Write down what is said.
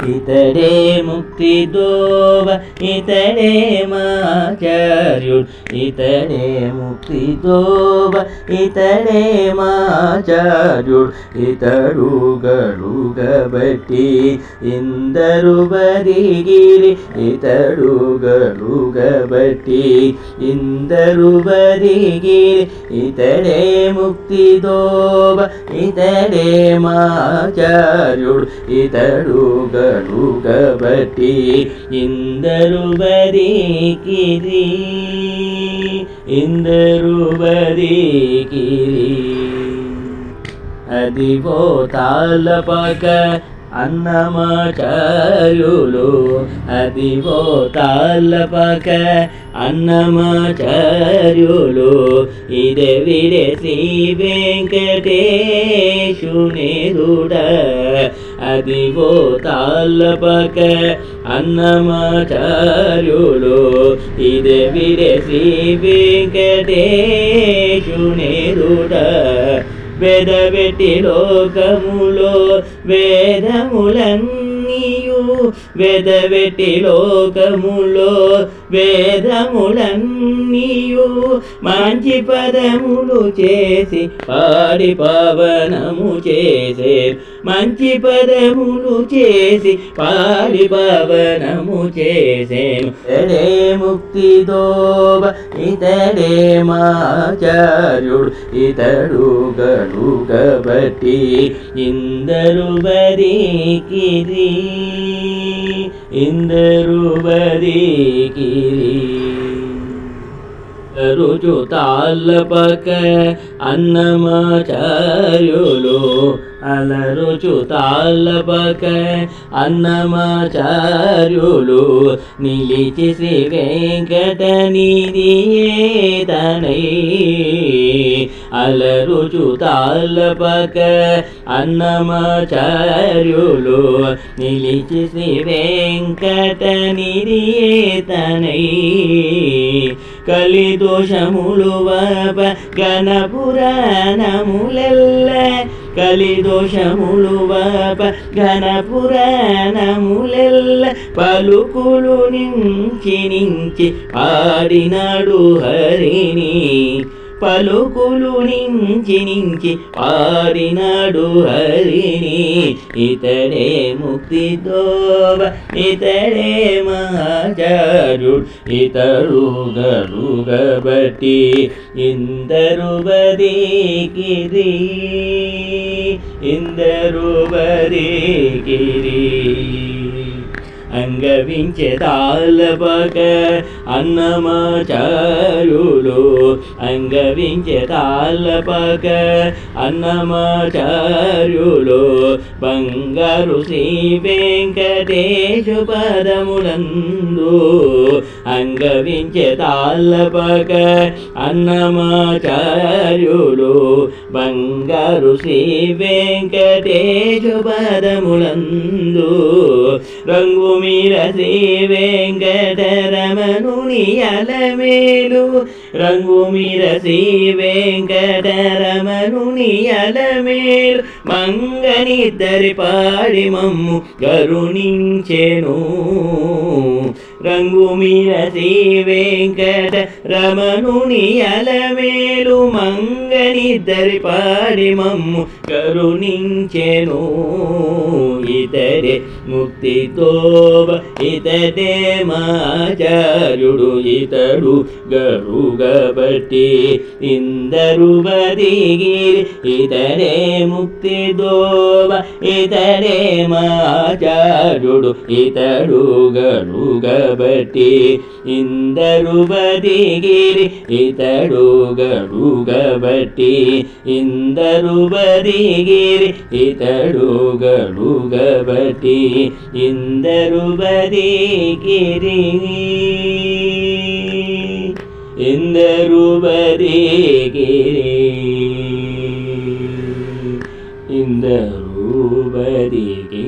ఇతడే ముక్తి దోవ ఇతడే మాచార్యుడు ఇతడే ముక్తి దోవ ఇతడే మాచార్యుడు ఇతడు గడుగబట్టి ఇందరు బరిగిరి ఇతడు గడుగబట్టి ఇందరు బరిగిరి ఇతడే ముక్తి దోవ ఇతడే మాచార్యుడు ఇతడు గడుగబట్టి ఇందరు బరిగిరి ఇందరు బరిగిరి అదిగో తాళపక అన్నమాచార్యులు అదిగో తాళపక అన్నమాచార్యులు ఇదే విడే శ్రీ వెంకటేశునిరుడ అదిగో తాళపక అన్నమాచార్యులు ఇదే విడే శ్రీ వెంకటేశునిరుడ వేదబెట్టి లోకములో వేదములన్నీయు వేదబెట్టి లోకములో వేదములన్నీయు మంచి పదములు చేసి పాడి పవనము చేసే మంచి పదములు చేసి పాడి పవనము చేసేను ఇతడే ముక్తి దోవ ఇతడే మాచార్యుడు ఇతడు గడుగబట్టి ఇందరు బరికిరి ఇందరు బరికిరి రుచు తాళ్ళపక అన్నమాచార్యులు అలరుచు తాళ్ళపక అన్నమాచార్యులు నిలిచి శ్రీ వెంకటనిధియేతనై అలరుచు తాళ్ళపక అన్నమాచార్యులు నిలిచి శ్రీ వెంకటనిధియేతనై కలిదోషములు వప ఘనపురాణములెల్ల కలిదోషములు వప ఘనపురాణములెల్ల పలుకులు నుంచి పాడినాడు హరిని పలుకులు నుంచి పాడినాడు హరిని ఇతడే ముక్తి దోవ ఇతడే మాచార్యుడు ఇతడు గడుగబట్టి ఇందరు బరికిరి ఇందరు బరికిరి అంగవించే తాళ్ళపక అన్నమాచార్యులు అంగవించే తాళ్ళపక అన్నమాచార్యులు బంగారు శ్రీ వెంకటేశు పదములందు అంగవించే తాళ్ళపక అన్నమాచార్యులు బంగారు శ్రీ వెంకటేశు పదములందు రంగు మీర శ్రీ వెంకటరమణుని అలమేలు రంగు మీర శ్రీ వెంకటరమణుని అలమేలు మంగనిద్దరి పాడి మమ్ము కరుణించెను రంగు మీర శ్రీ వెంకటరమణుని అలమేలు మంగనిద్దరి పాడి మమ్ము కరుణించెను ఇతడే ముక్తి దోవ ఇతడే మాచార్యుడు ఇతడు గడుగబట్టి ఇందరు బరిగిరి ఇతడే ముక్తి దోవ ఇతడే మాచార్యుడు ఇతడు గడుగబట్టి ఇందరు బరిగిరి ఇతడు గడుగబట్టి ఇందరు బరిగిరి ఇతడు గడుగబట్టి ఇందరు బరిగిరి ఇందరు బరిగిరి ఇందరు బరిగిరి